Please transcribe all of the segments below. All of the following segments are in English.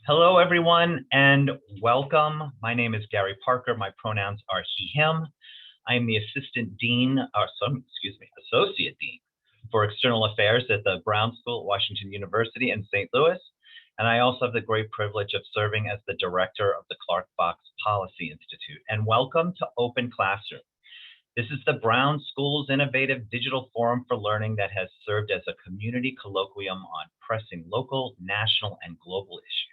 Hello, everyone, and welcome. My name is Gary Parker. My pronouns are he, him. I am the Associate Dean for External Affairs at the Brown School at Washington University in St. Louis. And I also have the great privilege of serving as the director of the Clark Fox Policy Institute. And welcome to Open Classroom. This is the Brown School's innovative digital forum for learning that has served as a community colloquium on pressing local, national, and global issues.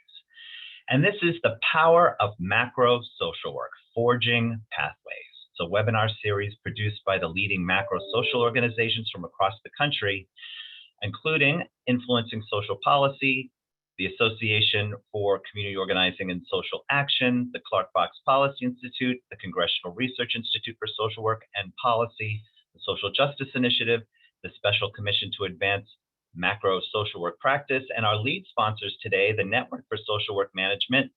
And this is the power of macro social work, forging pathways. It's a webinar series produced by the leading macro social organizations from across the country, including Influencing Social Policy, the Association for Community Organizing and Social Action, the Clark Fox Policy Institute, the Congressional Research Institute for Social Work and Policy, the Social Justice Initiative, the Special Commission to Advance Macro Social Work Practice, and our lead sponsors today, the Network for Social Work Management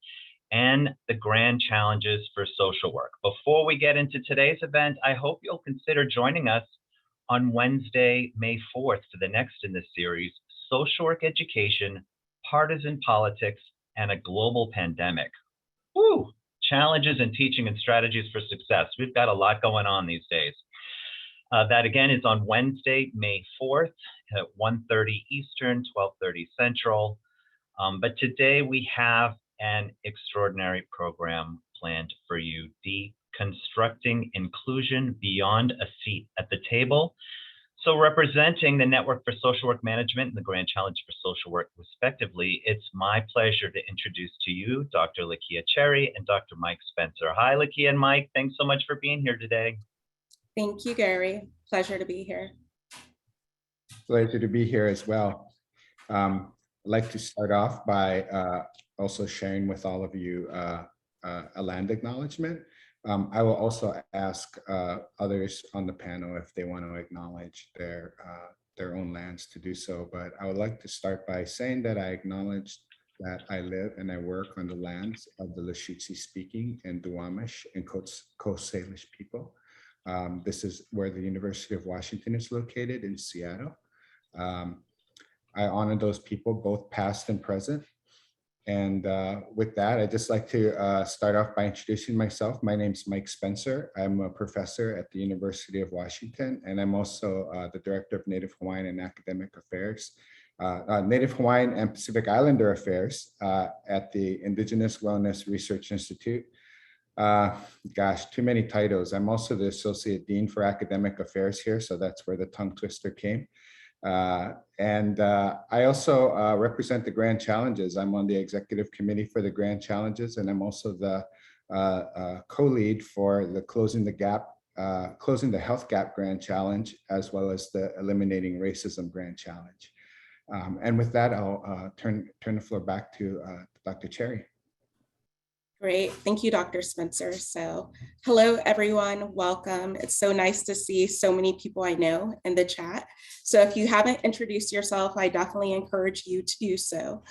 and the Grand Challenges for Social Work. Before we get into today's event, I hope you'll consider joining us on Wednesday, May 4th for the next in this series, Social Work Education, Partisan Politics, and a Global Pandemic. Woo! Challenges in teaching and strategies for success. We've got a lot going on these days. That again is on Wednesday, May 4th at 1:30 Eastern, 12:30 Central. But today we have an extraordinary program planned for you, Deconstructing Inclusion Beyond a Seat at the Table. So representing the Network for Social Work Management and the Grand Challenge for Social Work, respectively, it's my pleasure to introduce to you Dr. Lakia Cherry and Dr. Mike Spencer. Hi, Lakia and Mike. Thanks so much for being here today. Thank you, Gary. Pleasure to be here. Pleasure to be here as well. I'd like to start off by also sharing with all of you a land acknowledgement. I will also ask others on the panel if they want to acknowledge their own lands to do so. But I would like to start by saying that I acknowledge that I live and I work on the lands of the Lushootseed speaking and Duwamish and Coast Salish people. This is where the University of Washington is located in Seattle. I honor those people, both past and present. And with that, I'd just like to start off by introducing myself. My name is Mike Spencer. I'm a professor at the University of Washington, and I'm also the Director of Native Hawaiian and Academic Affairs, Native Hawaiian and Pacific Islander Affairs at the Indigenous Wellness Research Institute. Gosh, too many titles. I'm also the Associate Dean for Academic Affairs here, so that's where the tongue twister came. I also represent the Grand Challenges. I'm on the executive committee for the Grand Challenges, and I'm also the co-lead for the Closing the Health Gap Grand Challenge, as well as the Eliminating Racism Grand Challenge. And with that, I'll turn the floor back to Dr. Cherry. Great. Thank you, Dr. Spencer. So hello, everyone. Welcome. It's so nice to see so many people I know in the chat. So if you haven't introduced yourself, I definitely encourage you to do so.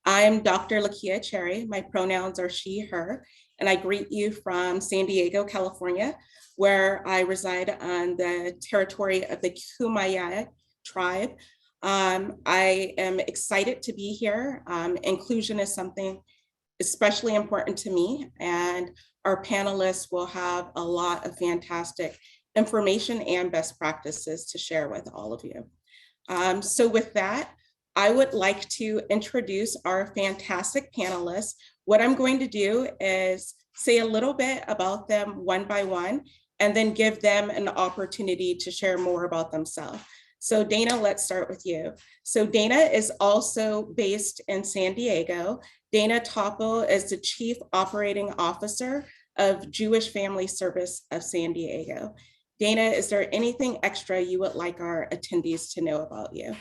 I'm Dr. Lakia Cherry. My pronouns are she, her, and I greet you from San Diego, California, where I reside on the territory of the Kumeyaay tribe. I am excited to be here. Inclusion is something especially important to me, and our panelists will have a lot of fantastic information and best practices to share with all of you. So with that, I would like to introduce our fantastic panelists. What I'm going to do is say a little bit about them one by one, and then give them an opportunity to share more about themselves. So Dana, let's start with you. So Dana is also based in San Diego. Dana Toppel is the Chief Operating Officer of Jewish Family Service of San Diego. Dana, is there anything extra you would like our attendees to know about you?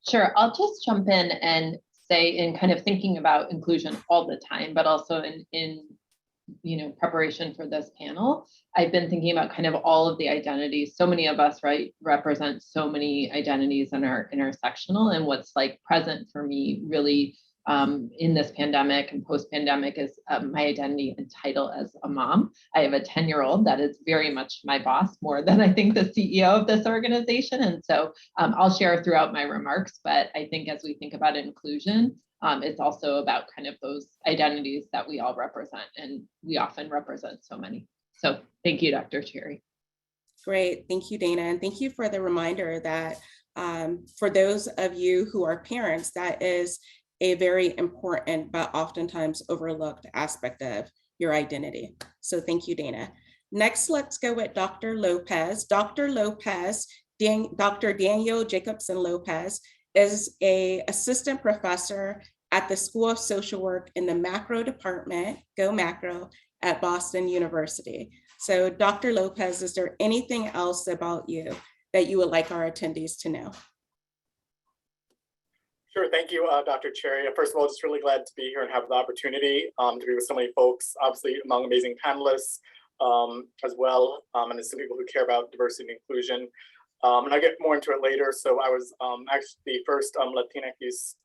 Sure, I'll just jump in and say, in kind of thinking about inclusion all the time, but also in preparation for this panel, I've been thinking about kind of all of the identities. So many of us, right, represent so many identities and are intersectional. And what's like present for me really in this pandemic and post-pandemic is my identity and title as a mom. I have a 10-year-old that is very much my boss, more than I think the CEO of this organization. And so I'll share throughout my remarks, but I think as we think about inclusion, it's also about kind of those identities that we all represent, and we often represent so many. So thank you, Dr. Cherry. Great, thank you, Dana. And thank you for the reminder that for those of you who are parents, that is a very important but oftentimes overlooked aspect of your identity. So thank you, Dana. Next, let's go with Dr. Lopez. Dr. Lopez, Dr. Daniel Jacobson Lopez is an assistant professor at the School of Social Work in the Macro Department, Go Macro, at Boston University. So Dr. Lopez, is there anything else about you that you would like our attendees to know? Sure, thank you, Dr. Cherry. First of all, just really glad to be here and have the opportunity to be with so many folks, obviously among amazing panelists as well, and some people who care about diversity and inclusion. And I'll get more into it later. So I was actually the first Latinx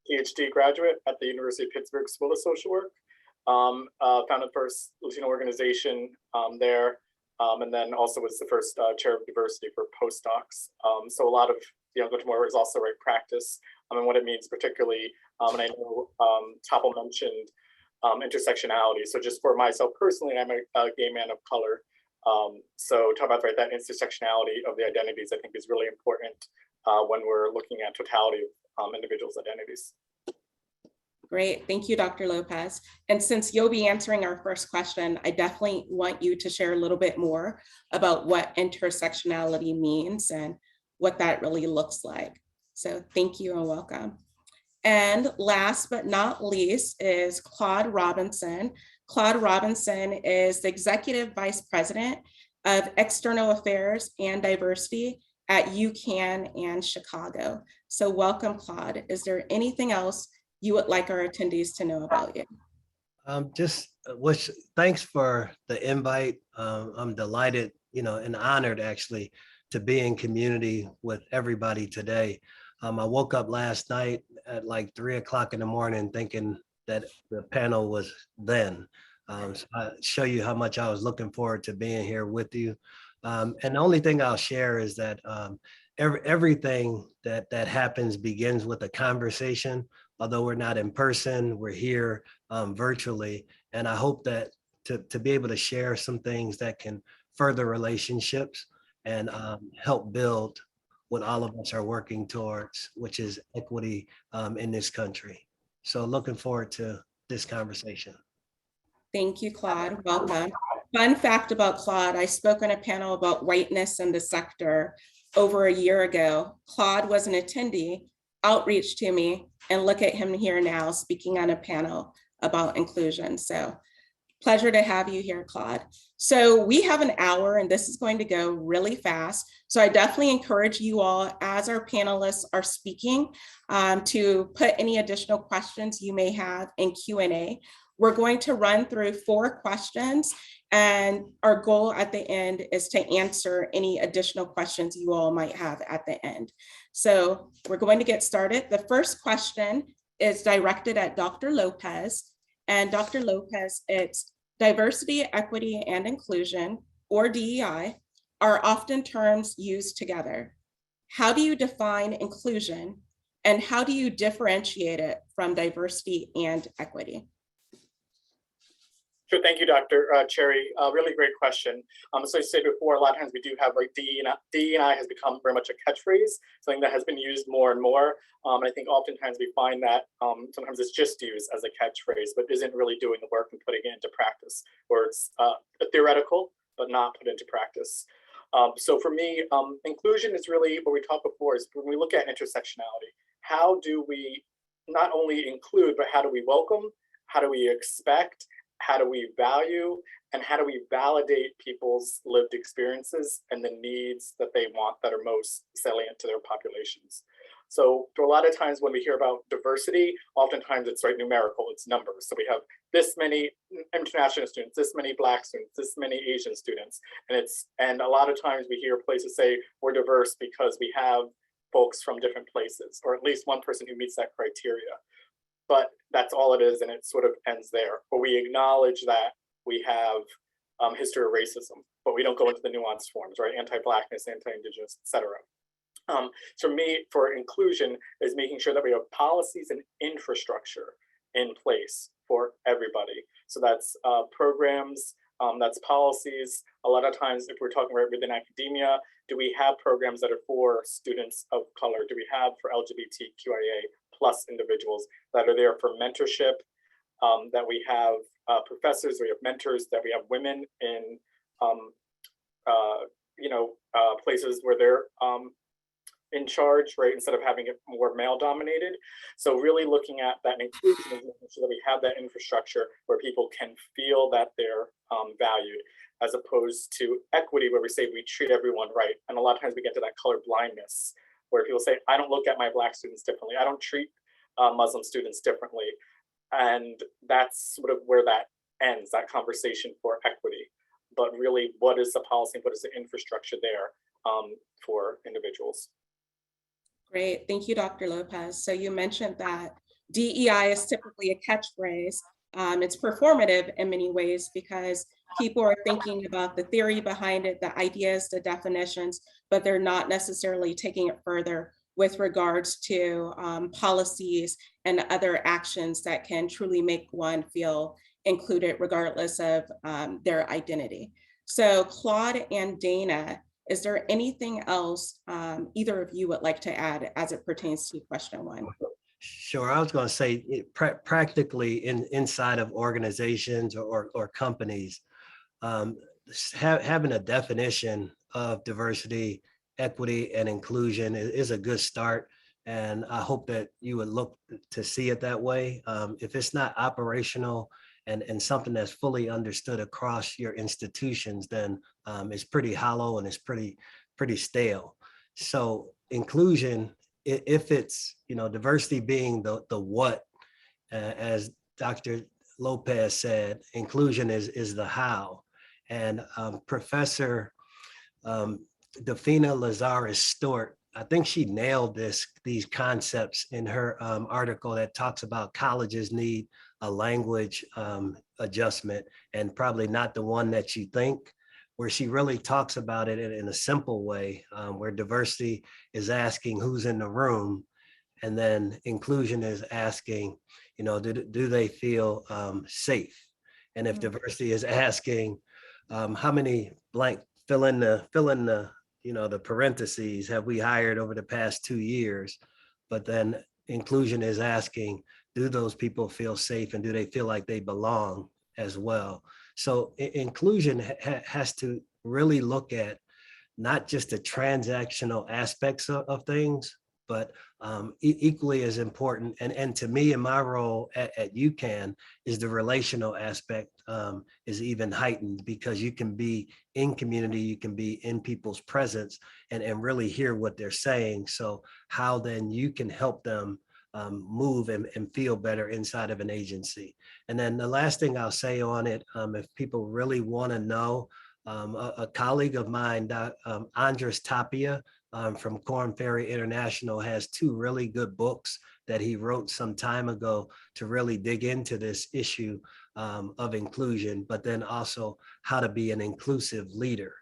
PhD graduate at the University of Pittsburgh School of Social Work. Founded the first Latino organization there, and then also was the first chair of diversity for postdocs. So a lot of go to more is also right practice and what it means particularly. And I know Toppel mentioned intersectionality. So just for myself personally, I'm a gay man of color. So talk about that intersectionality of the identities, I think is really important when we're looking at totality of individuals' identities. Great, thank you, Dr. Lopez. And since you'll be answering our first question, I definitely want you to share a little bit more about what intersectionality means and what that really looks like. So thank you and welcome. And last but not least is Claude Robinson. Claude Robinson is the Executive Vice President of External Affairs and Diversity at UCAN and Chicago. So welcome, Claude. Is there anything else you would like our attendees to know about you? Thanks for the invite. I'm delighted, and honored actually to be in community with everybody today. I woke up last night at like 3 o'clock in the morning thinking that the panel was then. So I show you how much I was looking forward to being here with you. And the only thing I'll share is that everything that happens begins with a conversation. Although we're not in person, we're here virtually. And I hope that to be able to share some things that can further relationships and help build what all of us are working towards, which is equity in this country. So looking forward to this conversation. Thank you, Claude. Welcome. Fun fact about Claude, I spoke on a panel about whiteness in the sector over a year ago. Claude was an attendee, outreach to me, and look at him here now speaking on a panel about inclusion. So pleasure to have you here, Claude. So we have an hour and this is going to go really fast. So I definitely encourage you all, as our panelists are speaking, to put any additional questions you may have in Q&A. We're going to run through 4 questions, and our goal at the end is to answer any additional questions you all might have at the end. So we're going to get started. The first question is directed at Dr. Lopez. And Dr. Lopez, it's diversity, equity, and inclusion, or DEI, are often terms used together. How do you define inclusion, and how do you differentiate it from diversity and equity? Sure, thank you, Dr. Cherry. Really great question. So I said before, a lot of times we do have like DE&I has become very much a catchphrase, something that has been used more and more. I think oftentimes we find that sometimes it's just used as a catchphrase, but isn't really doing the work and putting it into practice, or it's theoretical, but not put into practice. So for me, inclusion is really what we talked before, is when we look at intersectionality, how do we not only include, but how do we welcome, how do we expect, how do we value, and how do we validate people's lived experiences and the needs that they want that are most salient to their populations. So for a lot of times when we hear about diversity, oftentimes it's numerical, it's numbers. So we have this many international students, this many Black students, this many Asian students. And a lot of times we hear places say we're diverse because we have folks from different places, or at least one person who meets that criteria. But that's all it is, and it sort of ends there. But we acknowledge that we have history of racism, but we don't go into the nuanced forms, right? Anti-Blackness, anti-Indigenous, et cetera. For me, for inclusion is making sure that we have policies and infrastructure in place for everybody. So that's programs, that's policies. A lot of times, if we're talking right within academia, do we have programs that are for students of color? Do we have for LGBTQIA plus individuals that are there for mentorship, that we have professors, we have mentors, that we have women in places where they're in charge, right, instead of having it more male dominated. So really looking at that inclusion is making sure that we have that infrastructure where people can feel that they're valued, as opposed to equity, where we say we treat everyone right. And a lot of times we get to that color blindness where people say, I don't look at my Black students differently. I don't treat Muslim students differently. And that's sort of where that ends, that conversation for equity. But really, what is the policy and what is the infrastructure there for individuals? Great, thank you, Dr. Lopez. So you mentioned that DEI is typically a catchphrase. It's performative in many ways because people are thinking about the theory behind it, the ideas, the definitions, but they're not necessarily taking it further with regards to policies and other actions that can truly make one feel included regardless of their identity. So Claude and Dana, is there anything else either of you would like to add as it pertains to question one? Sure. I was going to say practically inside of organizations or companies, having a definition of diversity, equity, and inclusion is a good start. And I hope that you would look to see it that way. If it's not operational and something that's fully understood across your institutions, then it's pretty hollow and it's pretty stale. So inclusion, if it's, diversity being the what, as Dr. Lopez said, inclusion is the how. And Professor Dafina Lazarus-Stewart, I think she nailed these concepts in her article that talks about colleges need a language adjustment, and probably not the one that you think, where she really talks about it in a simple way, where diversity is asking who's in the room, and then inclusion is asking, do they feel safe? And if diversity is asking how many blank, fill in the the parentheses have we hired over the past 2 years, but then inclusion is asking, do those people feel safe and do they feel like they belong as well? So inclusion has to really look at not just the transactional aspects of things, but equally as important, and to me in my role at UCAN, is the relational aspect is even heightened, because you can be in community, you can be in people's presence and really hear what they're saying. So how then you can help them move and feel better inside of an agency. And then the last thing I'll say on it, if people really want to know, a colleague of mine, Andres Tapia, from Korn Ferry International, has 2 really good books that he wrote some time ago to really dig into this issue of inclusion, but then also how to be an inclusive leader,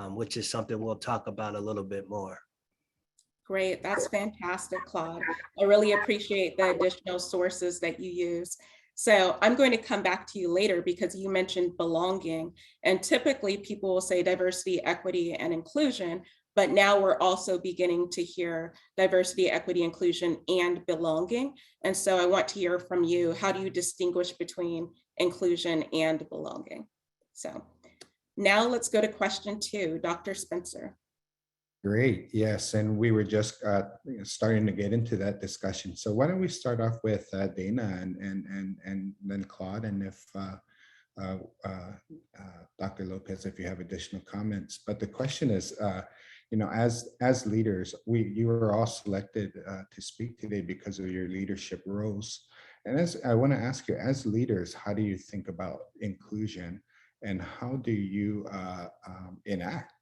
which is something we'll talk about a little bit more. Great, that's fantastic, Claude. I really appreciate the additional sources that you use. So I'm going to come back to you later because you mentioned belonging, and typically people will say diversity, equity, and inclusion, but now we're also beginning to hear diversity, equity, inclusion, and belonging. And so I want to hear from you, how do you distinguish between inclusion and belonging? So now let's go to question 2, Dr. Spencer. Great, yes, and we were just starting to get into that discussion. So why don't we start off with Dana and then Claude, and if Dr. Lopez, if you have additional comments. But the question is, as leaders, you were all selected to speak today because of your leadership roles. And as I want to ask you, as leaders, how do you think about inclusion, and how do you enact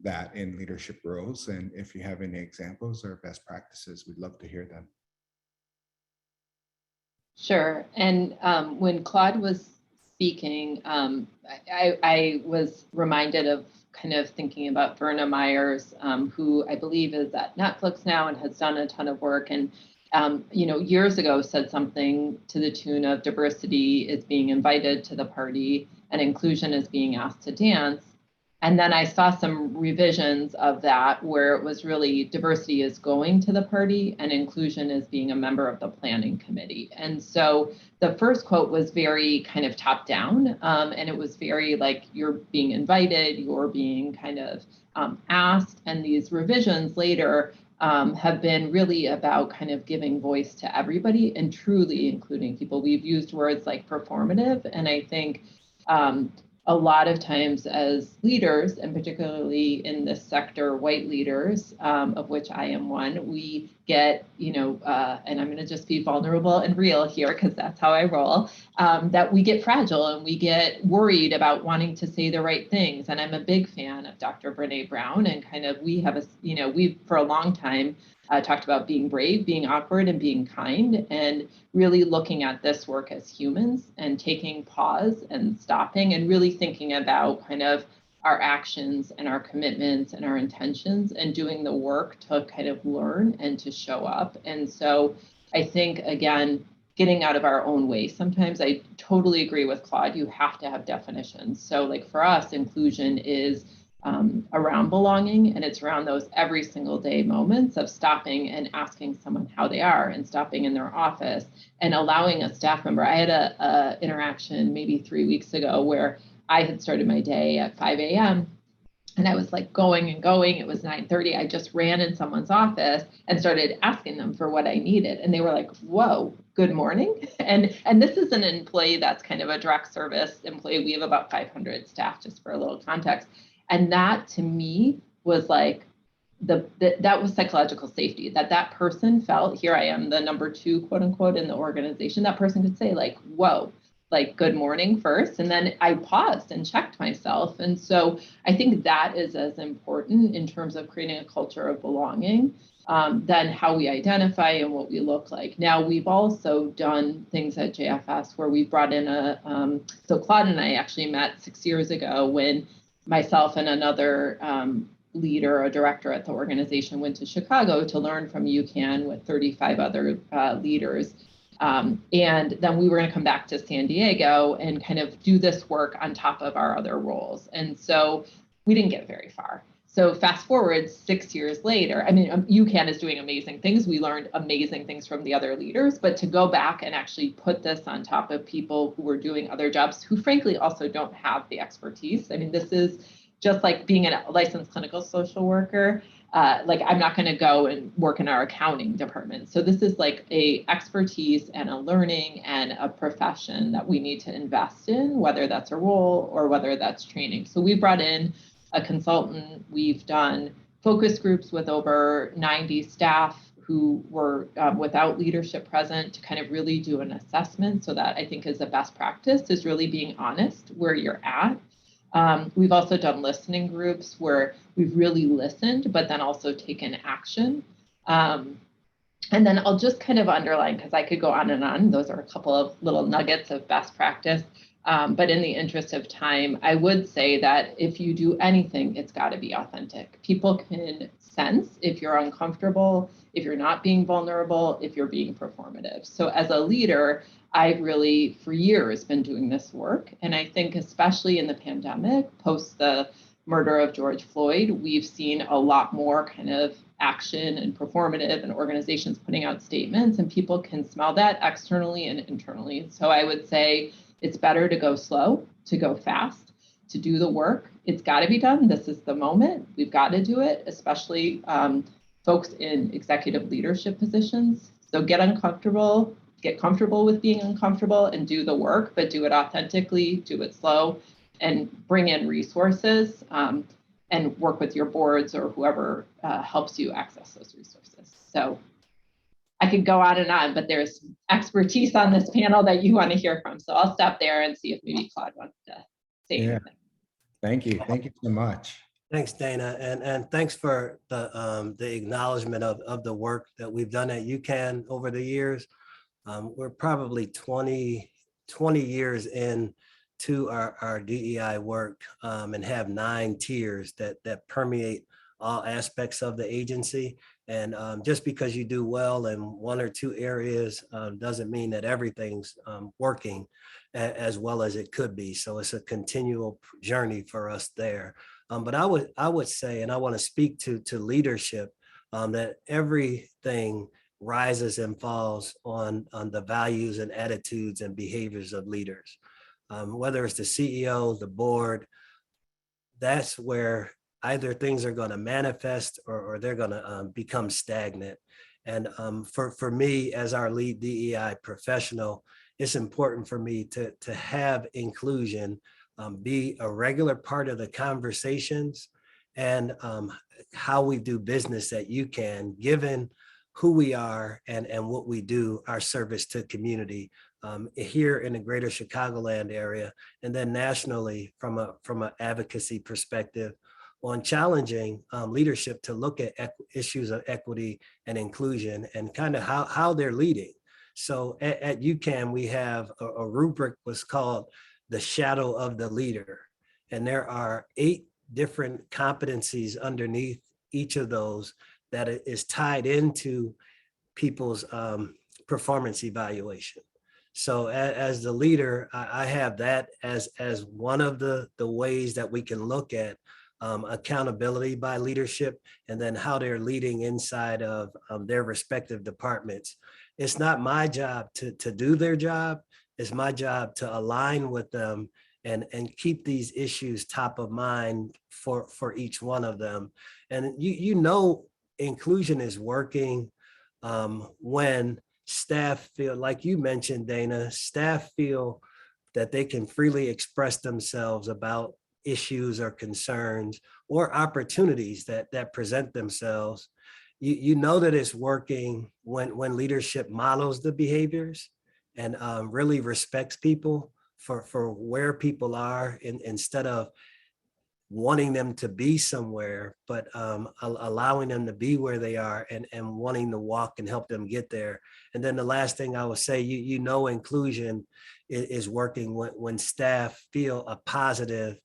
that in leadership roles. And if you have any examples or best practices, we'd love to hear them. Sure. And when Claude was speaking, I was reminded of kind of thinking about Verna Myers, who I believe is at Netflix now and has done a ton of work. And, years ago said something to the tune of diversity is being invited to the party and inclusion is being asked to dance. And then I saw some revisions of that where it was really diversity is going to the party and inclusion is being a member of the planning committee. And so the first quote was very kind of top down, and it was very like you're being invited, you're being kind of asked. And these revisions later have been really about kind of giving voice to everybody and truly including people. We've used words like performative, and I think a lot of times as leaders, and particularly in this sector, white leaders, of which I am one, we get, and I'm going to just be vulnerable and real here because that's how I roll, that we get fragile and we get worried about wanting to say the right things. And I'm a big fan of Dr. Brene Brown, and kind of we have we've for a long time talked about being brave, being awkward, and being kind, and really looking at this work as humans and taking pause and stopping and really thinking about kind of our actions and our commitments and our intentions and doing the work to kind of learn and to show up. And so I think, again, getting out of our own way. Sometimes I totally agree with Claude, you have to have definitions. So like for us, inclusion is around belonging, and it's around those every single day moments of stopping and asking someone how they are and stopping in their office and allowing a staff member. I had a interaction maybe 3 weeks ago where I had started my day at 5 a.m. and I was like going and going. It was 9:30. I just ran in someone's office and started asking them for what I needed. And they were like, whoa, good morning. And this is an employee that's kind of a direct service employee. We have about 500 staff, just for a little context. And that to me was like, that was psychological safety, that person felt, here I am, the number 2, quote unquote, in the organization. That person could say like, whoa, like good morning first. And then I paused and checked myself. And so I think that is as important in terms of creating a culture of belonging than how we identify and what we look like. Now, we've also done things at JFS where we brought in so Claude and I actually met 6 years ago when myself and another leader, a director at the organization, went to Chicago to learn from UCAN with 35 other leaders. And then we were going to come back to San Diego and kind of do this work on top of our other roles. And so we didn't get very far. So fast forward 6 years later, I mean, UCAN is doing amazing things. We learned amazing things from the other leaders, but to go back and actually put this on top of people who were doing other jobs, who frankly also don't have the expertise. I mean, this is just like being a licensed clinical social worker. Like I'm not going to go and work in our accounting department. So this is like a expertise and a learning and a profession that we need to invest in, whether that's a role or whether that's training. So we brought in a consultant. We've done focus groups with over 90 staff who were without leadership present to kind of really do an assessment. So that I think is a best practice, is really being honest where you're at. We've also done listening groups where we've really listened, but then also taken action. And then I'll just kind of underline, because I could go on and on. Those are a couple of little nuggets of best practice. But in the interest of time, I would say that if you do anything, it's got to be authentic. People can sense if you're uncomfortable, if you're not being vulnerable, if you're being performative. So as a leader, I've really, for years, been doing this work. And I think especially in the pandemic, post the murder of George Floyd, we've seen a lot more kind of action and performative and organizations putting out statements, and people can smell that externally and internally. So I would say it's better to go slow, to go fast, to do the work. It's got to be done. This is the moment. We've got to do it, especially folks in executive leadership positions. So get uncomfortable, get comfortable with being uncomfortable and do the work, but do it authentically, do it slow, and bring in resources and work with your boards or whoever helps you access those resources. So I could go on and on, but there's expertise on this panel that you want to hear from. So I'll stop there and see if maybe Claude wants to say anything. Thank you. Thank you so much. Thanks, Dana, and thanks for the acknowledgement of the work that we've done at UCAN over the years. We're probably 20 years in to our DEI work, and have 9 tiers that permeate all aspects of the agency. And just because you do well in 1 or 2 areas doesn't mean that everything's working as well as it could be. So it's a continual journey for us there. But I would say, and I want to speak to leadership, that everything rises and falls on the values and attitudes and behaviors of leaders. Whether it's the CEO, the board, that's where either things are going to manifest or they're going to become stagnant. And for me, as our lead DEI professional, it's important for me to have inclusion be a regular part of the conversations and how we do business at UCAN, given who we are and what we do, our service to community here in the greater Chicagoland area, and then nationally from an advocacy perspective on challenging leadership to look at issues of equity and inclusion and kind of how they're leading. So at UCAN, we have a rubric was called the shadow of the leader. And there are 8 different competencies underneath each of those that is tied into people's performance evaluation. So as the leader, I have that as one of the ways that we can look at accountability by leadership and then how they're leading inside of their respective departments. It's not my job to do their job. It's my job to align with them and keep these issues top of mind for each one of them. And you know, inclusion is working when staff feel, like you mentioned, Dana, staff feel that they can freely express themselves about issues or concerns or opportunities that present themselves. You know that it's working when leadership models the behaviors and really respects people for where people are instead of wanting them to be somewhere, but allowing them to be where they are and wanting to walk and help them get there. And then the last thing I would say, you know, inclusion is working when staff feel a positive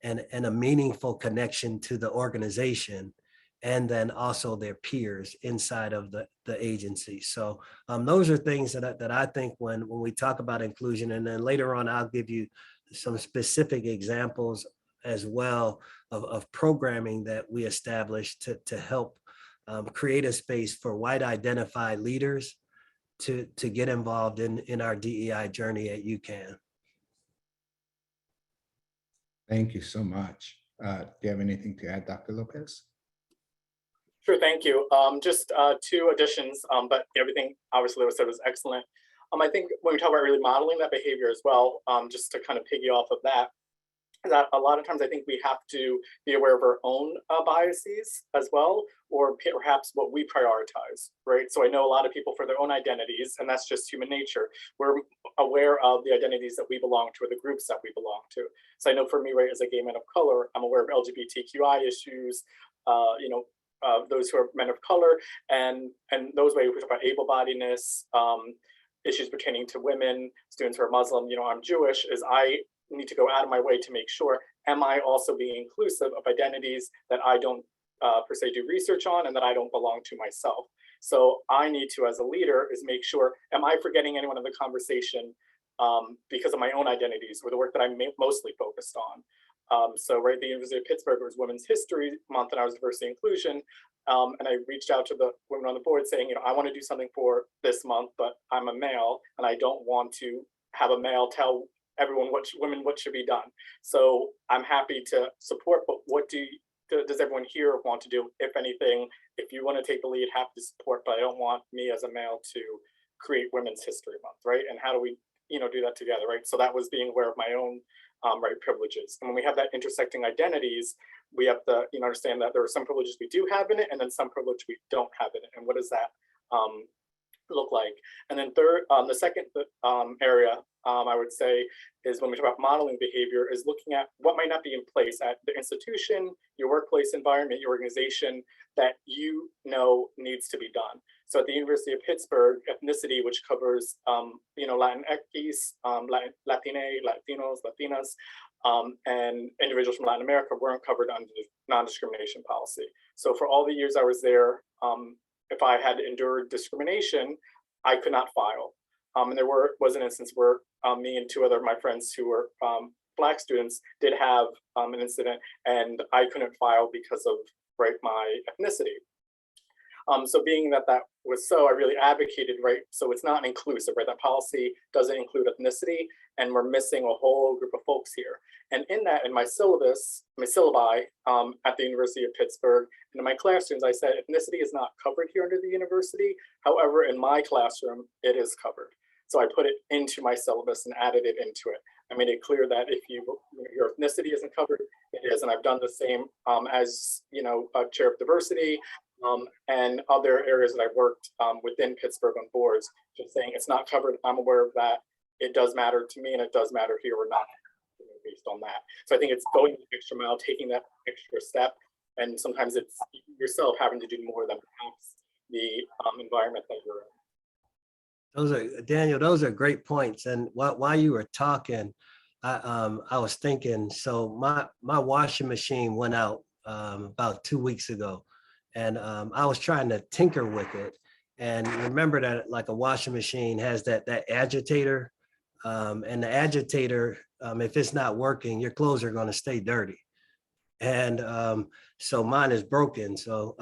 and a meaningful connection to the organization, and then also their peers inside of the agency. So those are things that I think when we talk about inclusion, and then later on, I'll give you some specific examples as well of programming that we established to help create a space for white identified leaders to get involved in our DEI journey at UCAN. Thank you so much. Do you have anything to add, Dr. Lopez? Sure, thank you. Just 2 additions, but everything obviously was said was excellent. I think when we talk about really modeling that behavior as well, just to kind of piggy off of that a lot of times I think we have to be aware of our own biases as well, or perhaps what we prioritize, right? So I know a lot of people for their own identities, and that's just human nature. We're aware of the identities that we belong to or the groups that we belong to. So I know for me, right, as a gay man of color, I'm aware of LGBTQI issues, those who are men of color, and those ways we talk about able-bodiedness, issues pertaining to women, students who are Muslim, I'm Jewish, is I need to go out of my way to make sure, am I also being inclusive of identities that I don't per se do research on and that I don't belong to myself. So I need to, as a leader, is make sure, am I forgetting anyone in the conversation because of my own identities or the work that I'm mostly focused on. So right at the University of Pittsburgh, it was Women's History Month and I was diversity inclusion. And I reached out to the women on the board saying, I want to do something for this month, but I'm a male and I don't want to have a male tell everyone what should be done. So I'm happy to support, but what does everyone here want to do? If anything, if you want to take the lead, happy to support, but I don't want me as a male to create Women's History Month, right? And how do we, do that together, right? So that was being aware of my own right privileges. And when we have that intersecting identities, we have to understand that there are some privileges we do have in it, and then some privilege we don't have in it. And what does that look like? And then third, the second area I would say is when we talk about modeling behavior is looking at what might not be in place at the institution, your workplace environment, your organization that you know needs to be done. So at the University of Pittsburgh, ethnicity, which covers Latinx, Latine, Latinos, Latinas, and individuals from Latin America weren't covered under the non-discrimination policy. So for all the years I was there, if I had endured discrimination, I could not file. And there was an instance where me and two other of my friends who were Black students did have an incident, and I couldn't file because of my ethnicity. So being that was so, I really advocated, so it's not inclusive, that policy doesn't include ethnicity, and we're missing a whole group of folks here. And in my syllabus, my syllabi at the University of Pittsburgh, and in my class students, I said ethnicity is not covered here under the university. However, in my classroom, it is covered. So I put it into my syllabus and added it into it. I made it clear that if your ethnicity isn't covered, it is. And I've done the same as chair of diversity and other areas that I've worked within Pittsburgh on boards, just saying it's not covered. I'm aware of that. It does matter to me, and it does matter here or not based on that. So I think it's going the extra mile, taking that extra step, and sometimes it's yourself having to do more than perhaps the environment that you're in. Daniel, those are great points. And while you were talking, I was thinking, so my washing machine went out about 2 weeks ago, and I was trying to tinker with it. And remember that like a washing machine has that agitator, and the agitator, if it's not working, your clothes are going to stay dirty. And so mine is broken. So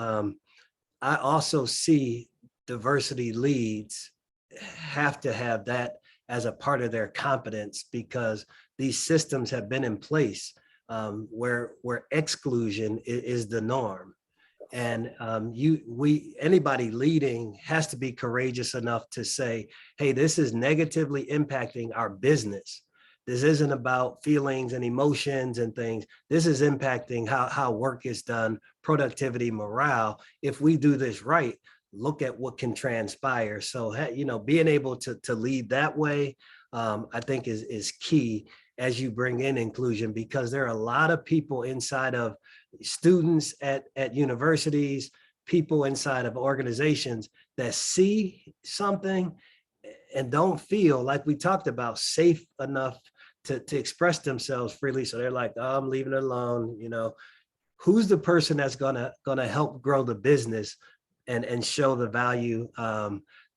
I also see diversity leads have to have that as a part of their competence, because these systems have been in place where exclusion is the norm. And anybody leading has to be courageous enough to say, hey, this is negatively impacting our business. This isn't about feelings and emotions and things. This is impacting how work is done, productivity, morale. If we do this right, look at what can transpire. So, being able to lead that way, I think is key as you bring in inclusion, because there are a lot of people inside of students at universities, people inside of organizations that see something and don't feel, like we talked about, safe enough to express themselves freely. So they're like, oh, I'm leaving it alone. Who's the person that's gonna help grow the business and show the value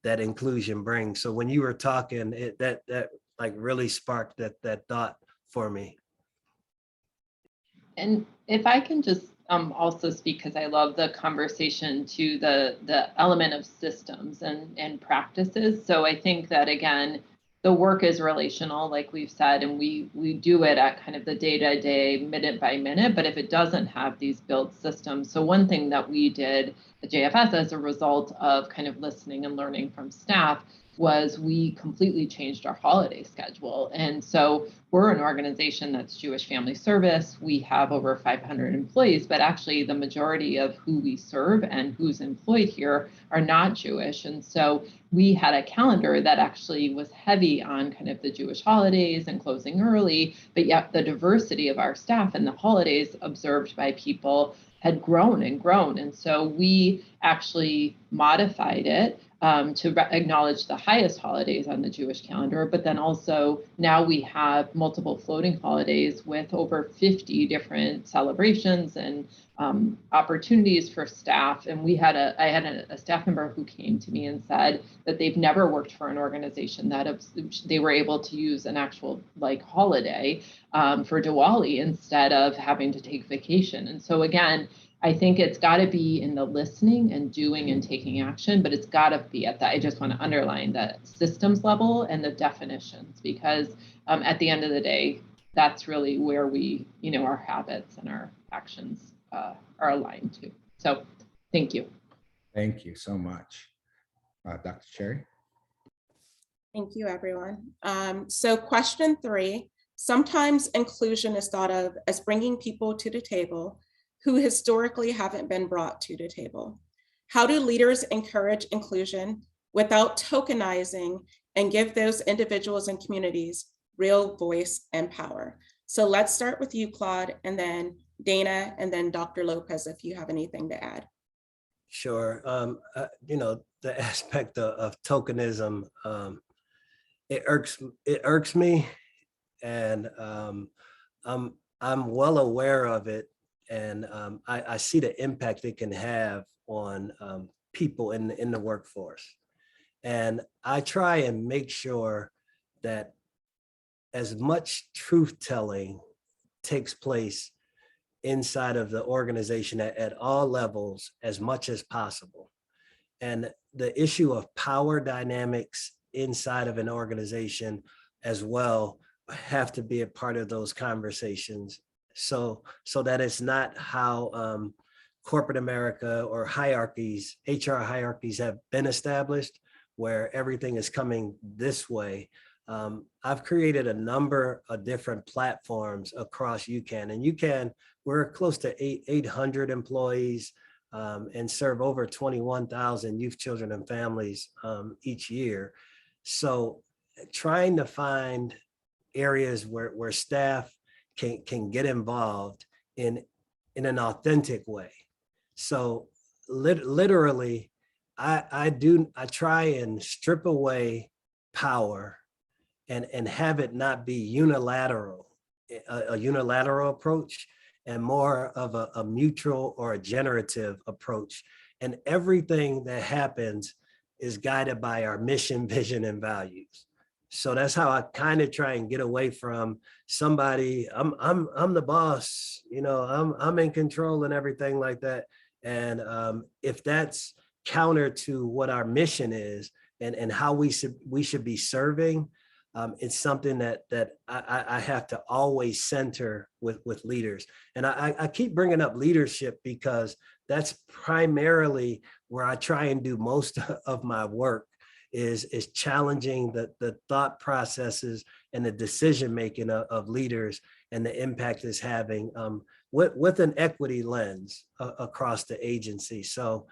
that inclusion brings? So when you were talking, that like really sparked that thought for me. And if I can just also speak, because I love the conversation to the element of systems and practices. So I think that, again, the work is relational, like we've said, and we do it at kind of the day-to-day, minute by minute, but if it doesn't have these built systems. So one thing that we did at JFS as a result of kind of listening and learning from staff was we completely changed our holiday schedule. And so we're an organization that's Jewish Family Service. We have over 500 employees, but actually the majority of who we serve and who's employed here are not Jewish. And so we had a calendar that actually was heavy on kind of the Jewish holidays and closing early, but yet the diversity of our staff and the holidays observed by people had grown and grown. And so we actually modified it to acknowledge the highest holidays on the Jewish calendar, but then also now we have multiple floating holidays with over 50 different celebrations and opportunities for staff. And I had a staff member who came to me and said that they've never worked for an organization that they were able to use an actual holiday for Diwali instead of having to take vacation. And so again, I think it's got to be in the listening and doing and taking action, but it's got to be at that. I just want to underline the systems level and the definitions, because at the end of the day, that's really where we, our habits and our actions are aligned to. So thank you. Thank you so much. Dr. Cherry. Thank you, everyone. So question 3, sometimes inclusion is thought of as bringing people to the table who historically haven't been brought to the table. How do leaders encourage inclusion without tokenizing and give those individuals and communities real voice and power. So let's start with you, Claude, and then Dana, and then Dr. Lopez, if you have anything to add. Sure. You know, the aspect of tokenism, it irks me, and I'm well aware of it, and I see the impact it can have on people in the workforce. And I try and make sure that as much truth telling takes place inside of the organization at all levels as much as possible. And the issue of power dynamics inside of an organization as well have to be a part of those conversations. So that it's not how corporate America or hierarchies, HR hierarchies have been established, where everything is coming this way. I've created a number of different platforms across UCAN, and UCAN, we're close to 800 employees and serve over 21,000 youth, children, and families each year. So trying to find areas where staff can get involved in an authentic way. So literally, I try and strip away power and have it not be unilateral, a unilateral approach, and more of a mutual or a generative approach. And everything that happens is guided by our mission, vision, and values. So that's how I kind of try and get away from somebody, I'm the boss, you know, I'm in control and everything like that. And if that's counter to what our mission is and how we should be serving, it's something that I have to always center with leaders. And I keep bringing up leadership because that's primarily where I try and do most of my work, is challenging the thought processes and the decision-making of leaders and the impact it's having with an equity lens across the agency. So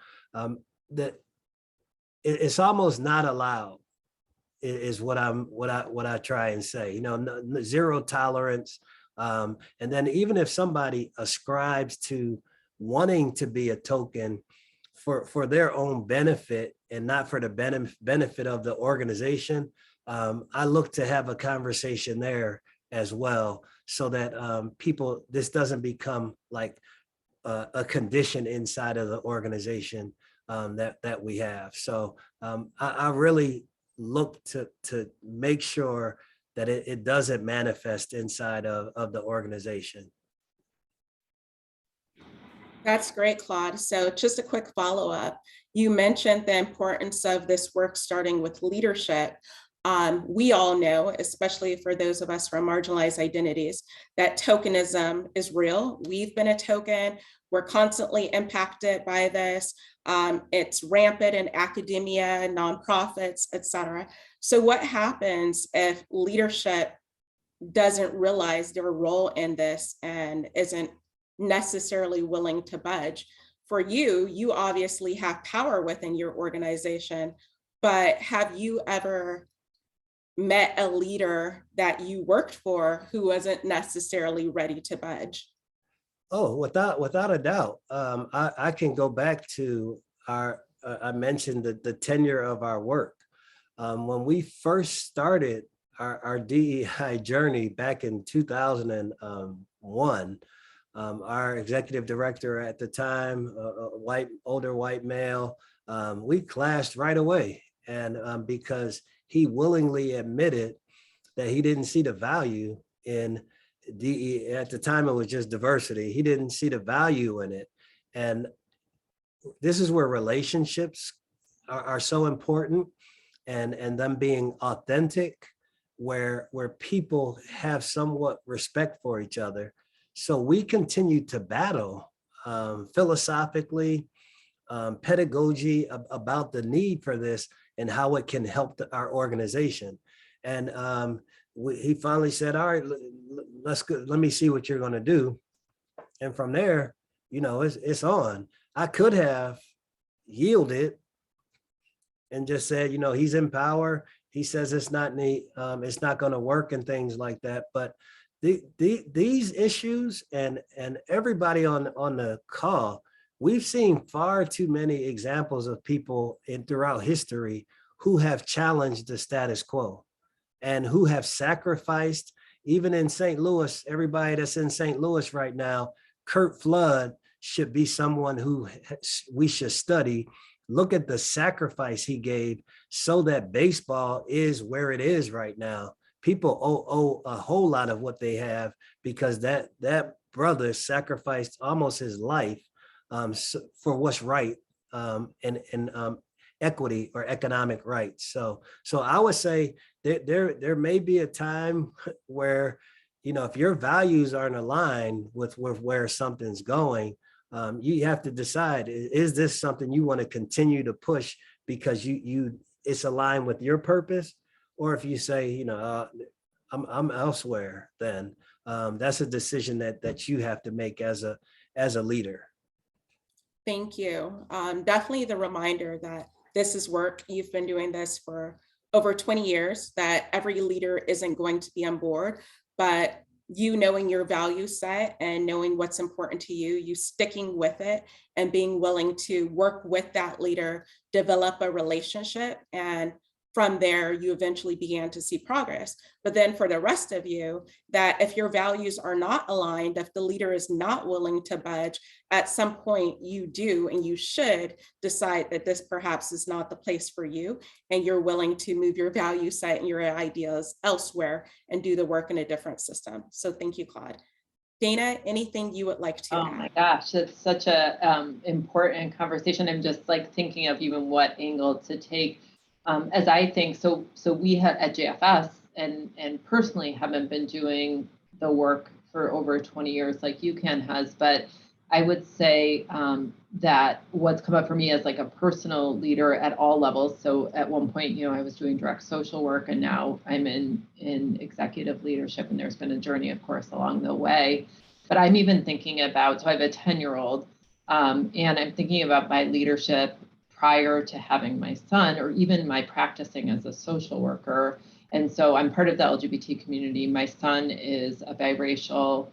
that it's almost not allowed is what I try and say, you know, zero tolerance. And then even if somebody ascribes to wanting to be a token for their own benefit and not for the benefit of the organization, I look to have a conversation there as well, so that this doesn't become like a condition inside of the organization that we have. So I really look to make sure that it doesn't manifest inside of the organization. That's great, Claude. So just a quick follow-up. You mentioned the importance of this work starting with leadership. We all know, especially for those of us from marginalized identities, that tokenism is real. We've been a token. We're constantly impacted by this. It's rampant in academia, nonprofits, et cetera. So what happens if leadership doesn't realize their role in this and isn't necessarily willing to budge? For you, you obviously have power within your organization, but have you ever met a leader that you worked for who wasn't necessarily ready to budge? Oh, without a doubt. I can go back to I mentioned the tenure of our work. When we first started our DEI journey back in 2001, our executive director at the time, older white male, we clashed right away. And because he willingly admitted that he didn't see the value in DE. At the time, it was just diversity. He didn't see the value in it. And this is where relationships are so important, and them being authentic, where people have somewhat respect for each other. So we continue to battle philosophically, pedagogy about the need for this and how it can help our organization. And he finally said, all right, let's go, let me see what you're going to do. And from there, you know, it's on. I could have yielded and just said, you know, he's in power. He says it's not going to work and things like that. But these issues and everybody on the call, we've seen far too many examples of people throughout history who have challenged the status quo and who have sacrificed. Even in St. Louis, everybody that's in St. Louis right now, Curt Flood should be someone who we should study. Look at the sacrifice he gave so that baseball is where it is right now. People owe a whole lot of what they have because that brother sacrificed almost his life for what's right and equity or economic rights. So I would say that there may be a time where, you know, if your values aren't aligned with where something's going, you have to decide, is this something you want to continue to push because it's aligned with your purpose? Or if you say, you know, I'm elsewhere, then that's a decision that you have to make as a leader. Thank you. Definitely the reminder that this is work. You've been doing this for over 20 years, that every leader isn't going to be on board, but you knowing your value set and knowing what's important to you, you sticking with it and being willing to work with that leader, develop a relationship, and from there, you eventually began to see progress. But then for the rest of you, that if your values are not aligned, if the leader is not willing to budge, at some point you do and you should decide that this perhaps is not the place for you, and you're willing to move your value set and your ideas elsewhere and do the work in a different system. So thank you, Claude. Dana, anything you would like to add? Oh my gosh, it's such a important conversation. I'm just like thinking of even what angle to take. As I think, so we at JFS and personally haven't been doing the work for over 20 years like UCAN has, but I would say that what's come up for me as like a personal leader at all levels. So at one point, you know, I was doing direct social work, and now I'm in executive leadership, and there's been a journey, of course, along the way. But I'm even thinking about, so I have a 10-year-old, and I'm thinking about my leadership prior to having my son, or even my practicing as a social worker. And so I'm part of the LGBT community. My son is a biracial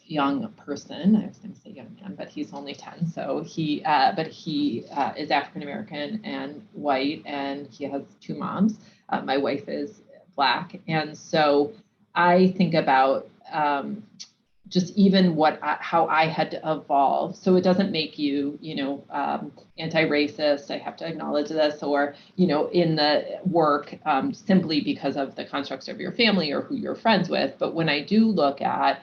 young person. I was going to say young man, but he's only 10. So he is African-American and white, and he has 2 moms. My wife is Black. And so I think about just even how I had to evolve. So it doesn't make you, you know, anti-racist. I have to acknowledge this, or, you know, in the work simply because of the constructs of your family or who you're friends with. But when I do look at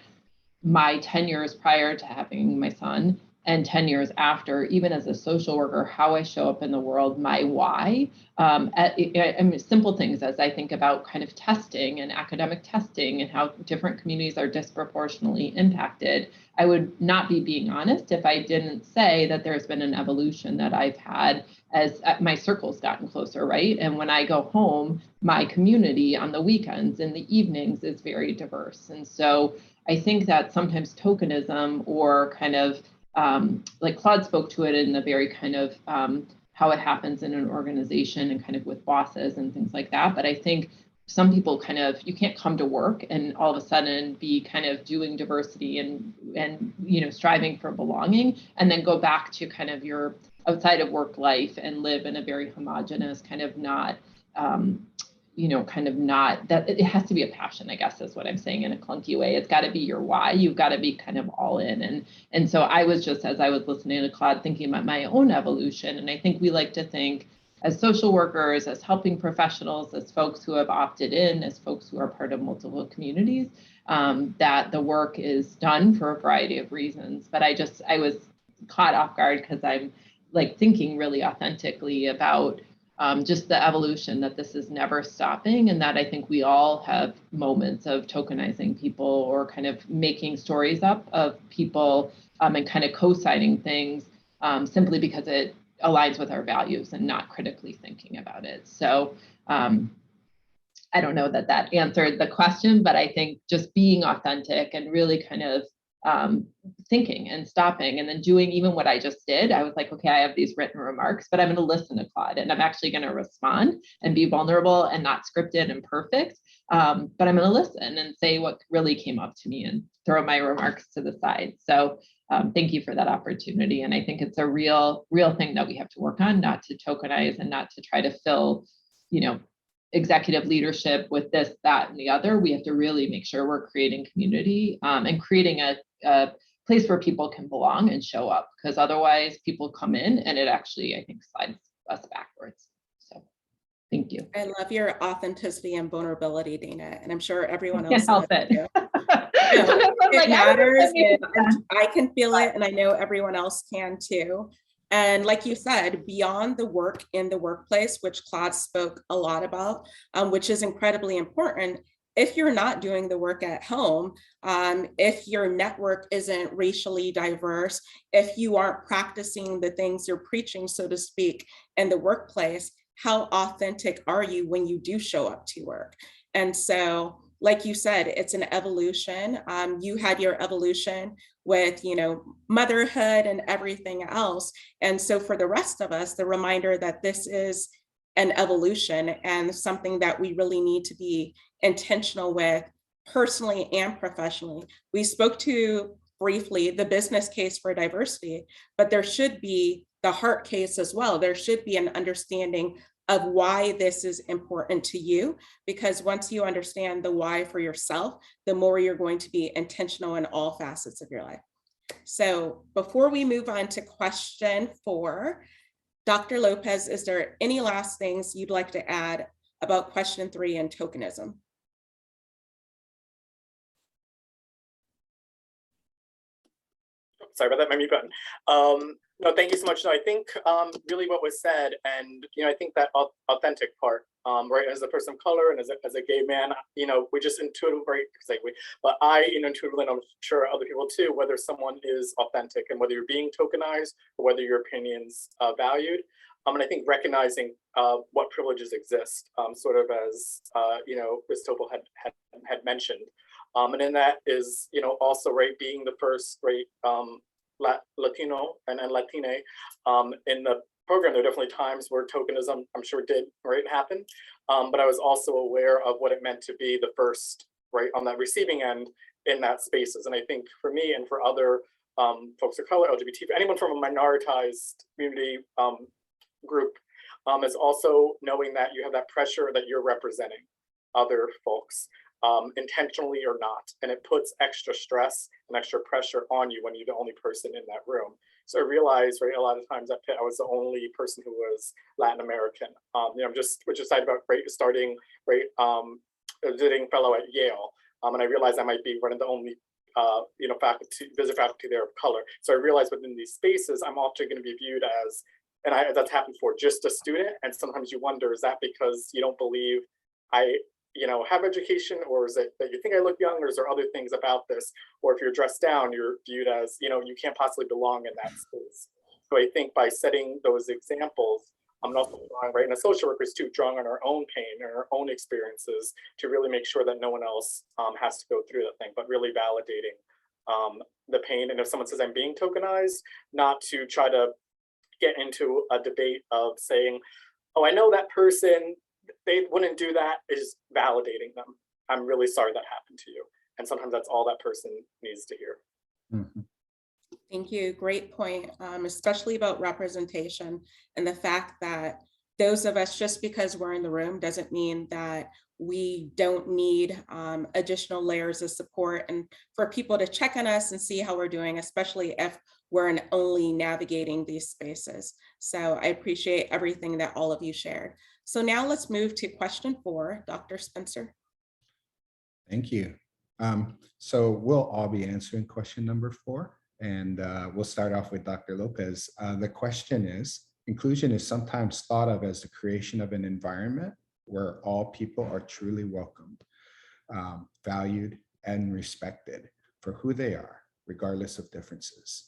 my 10 years prior to having my son and 10 years after, even as a social worker, how I show up in the world, my why, I mean, simple things as I think about kind of testing and academic testing and how different communities are disproportionately impacted. I would not be being honest if I didn't say that there's been an evolution that I've had as my circle's gotten closer, right? And when I go home, my community on the weekends and the evenings is very diverse. And so I think that sometimes tokenism, or kind of like Claude spoke to it in the very kind of how it happens in an organization and kind of with bosses and things like that. But I think some people kind of, you can't come to work and all of a sudden be kind of doing diversity and you know, striving for belonging, and then go back to kind of your outside of work life and live in a very homogenous kind of not, you know, kind of not, that it has to be a passion, I guess is what I'm saying in a clunky way. It's got to be your why. You've got to be kind of all in. And so I was just, as I was listening to Claude, thinking about my own evolution. And I think we like to think as social workers, as helping professionals, as folks who have opted in, as folks who are part of multiple communities, that the work is done for a variety of reasons. But I was caught off guard because I'm like thinking really authentically about just the evolution, that this is never stopping, and that I think we all have moments of tokenizing people or kind of making stories up of people and kind of co-signing things simply because it aligns with our values and not critically thinking about it. So I don't know that answered the question, but I think just being authentic and really kind of thinking and stopping and then doing even what I just did. I was like, okay, I have these written remarks, but I'm going to listen to Claude and I'm actually going to respond and be vulnerable and not scripted and perfect. But I'm going to listen and say what really came up to me and throw my remarks to the side. So thank you for that opportunity. And I think it's a real thing that we have to work on, not to tokenize and not to try to fill, executive leadership with this, that, and the other. We have to really make sure we're creating community and creating a place where people can belong and show up, because otherwise people come in and it actually, I think, slides us backwards. So thank you. I love your authenticity and vulnerability, Dana, and I'm sure everyone else Can't help does it. too. It matters, and I can feel it, and I know everyone else can too. And like you said, beyond the work in the workplace, which Claude spoke a lot about, which is incredibly important, if you're not doing the work at home, if your network isn't racially diverse, if you aren't practicing the things you're preaching, so to speak, in the workplace, how authentic are you when you do show up to work? And so, like you said, it's an evolution. You had your evolution with, motherhood and everything else. And so for the rest of us, the reminder that this is an evolution and something that we really need to be intentional with personally and professionally. We spoke to briefly the business case for diversity, but there should be the heart case as well. There should be an understanding of why this is important to you, because once you understand the why for yourself, the more you're going to be intentional in all facets of your life. So before we move on to question 4, Dr. Lopez, is there any last things you'd like to add about question 3 and tokenism? Sorry about that, my mute button. No, thank you so much. No, I think really what was said, and I think that authentic part, right, as a person of color and as a gay man, we just intuitively, right, exactly. But I intuitively, and I'm sure other people too, whether someone is authentic and whether you're being tokenized or whether your opinions valued. And I think recognizing what privileges exist, sort of as Ms. Toppel had mentioned. And in that is, also, right, being the first, right, Latino and Latina in the program. There are definitely times where tokenism, I'm sure, did, right, happen. But I was also aware of what it meant to be the first, right, on that receiving end in that spaces. And I think for me and for other folks of color, LGBT, anyone from a minoritized community group, is also knowing that you have that pressure that you're representing other folks. Intentionally or not, and it puts extra stress and extra pressure on you when you're the only person in that room. So I realized, right, a lot of times at Pitt, I was the only person who was Latin American. I'm just excited about, right, starting, right, visiting fellow at Yale, and I realized I might be one of the only visit faculty there of color. So I realized within these spaces, I'm often going to be viewed as, and that's happened for just a student, and sometimes you wonder, is that because you don't believe I have education, or is it that you think I look young, or is there other things about this? Or if you're dressed down, you're viewed as, you can't possibly belong in that space. So I think by setting those examples, I'm also drawing, right, and as social workers too, drawing on our own pain and our own experiences to really make sure that no one else has to go through that thing, but really validating the pain. And if someone says I'm being tokenized, not to try to get into a debate of saying, oh, I know that person, they wouldn't do that, is validating them. I'm really sorry that happened to you. And sometimes that's all that person needs to hear. Mm-hmm. Thank you. Great point, especially about representation and the fact that those of us, just because we're in the room doesn't mean that we don't need additional layers of support, and for people to check on us and see how we're doing, especially if we're only navigating these spaces. So I appreciate everything that all of you shared. So now let's move to question 4, Dr. Spencer. Thank you. So we'll all be answering question number 4, and we'll start off with Dr. Lopez. The question is, inclusion is sometimes thought of as the creation of an environment where all people are truly welcomed, valued, and respected for who they are, regardless of differences.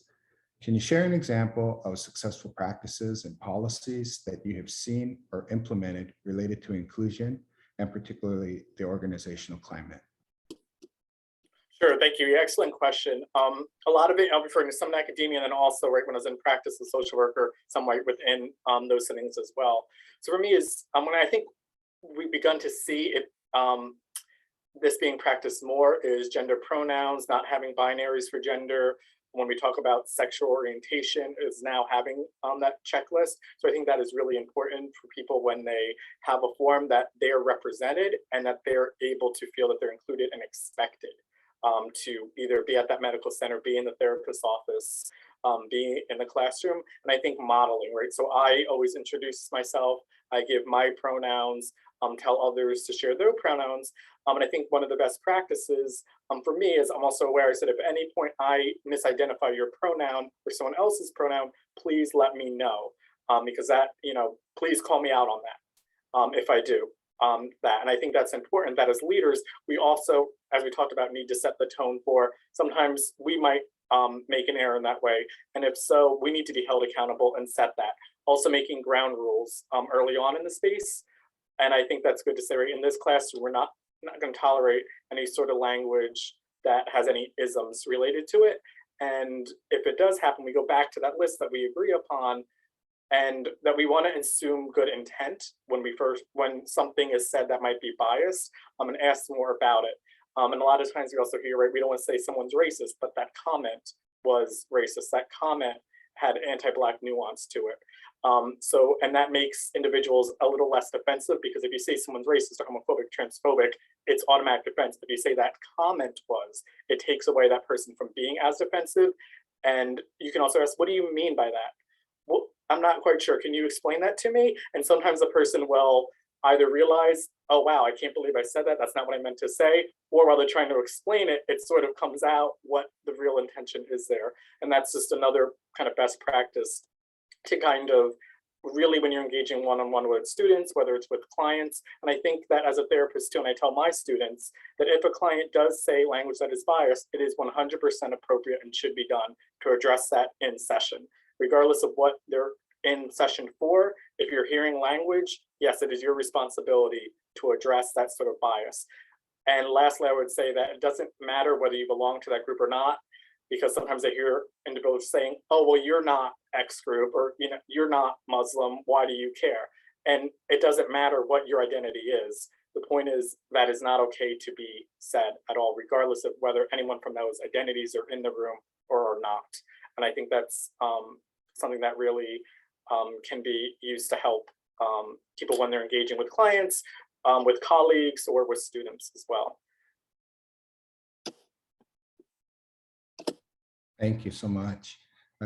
Can you share an example of successful practices and policies that you have seen or implemented related to inclusion, and particularly the organizational climate? Sure, thank you. Yeah, excellent question. A lot of it, I'm referring to some in academia, and then also right when I was in practice as a social worker, some right within those settings as well. So for me is when I think we've begun to see it, this being practiced more is gender pronouns, not having binaries for gender. When we talk about sexual orientation, is now having that checklist. So I think that is really important for people when they have a form, that they are represented and that they're able to feel that they're included and expected to either be at that medical center, be in the therapist's office, be in the classroom. And I think modeling, right? So I always introduce myself, I give my pronouns, tell others to share their pronouns. And I think one of the best practices for me is I'm also aware, I said, if at any point I misidentify your pronoun or someone else's pronoun, please let me know, because that, please call me out on that if I do that. And I think that's important, that as leaders, we also, as we talked about, need to set the tone for, sometimes we might make an error in that way. And if so, we need to be held accountable and set that. Also making ground rules early on in the space. And I think that's good to say, right, in this classroom, we're not going to tolerate any sort of language that has any isms related to it. And if it does happen, we go back to that list that we agree upon, and that we want to assume good intent when something is said that might be biased, and ask more about it. And a lot of times we also hear, right, we don't want to say someone's racist, but that comment was racist. That comment had anti-Black nuance to it. And that makes individuals a little less defensive, because if you say someone's racist or homophobic, transphobic, it's automatic defense. If you say that comment was, it takes away that person from being as defensive. And you can also ask, what do you mean by that? Well, I'm not quite sure. Can you explain that to me? And sometimes the person will either realize, oh, wow, I can't believe I said that. That's not what I meant to say. Or while they're trying to explain it, it sort of comes out what the real intention is there. And that's just another kind of best practice to kind of really, when you're engaging one-on-one with students, whether it's with clients. And I think that as a therapist too, and I tell my students that if a client does say language that is biased, it is 100% appropriate and should be done to address that in session, regardless of what they're in session for. If you're hearing language, yes, it is your responsibility to address that sort of bias. And lastly, I would say that it doesn't matter whether you belong to that group or not, because sometimes I hear individuals saying, oh, well, you're not X group, or you're not Muslim, why do you care? And it doesn't matter what your identity is. The point is that is not okay to be said at all, regardless of whether anyone from those identities are in the room or are not. And I think that's something that really can be used to help people when they're engaging with clients, with colleagues, or with students as well. Thank you so much.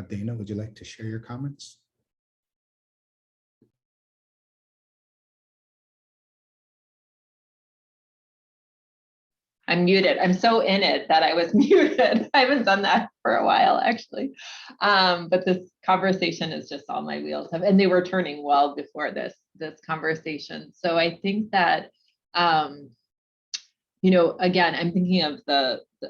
Dana, would you like to share your comments? I'm muted. I'm so in it that I was muted. I haven't done that for a while, actually. But this conversation is just all my wheels have, and they were turning well before this conversation. So I think that, again, I'm thinking of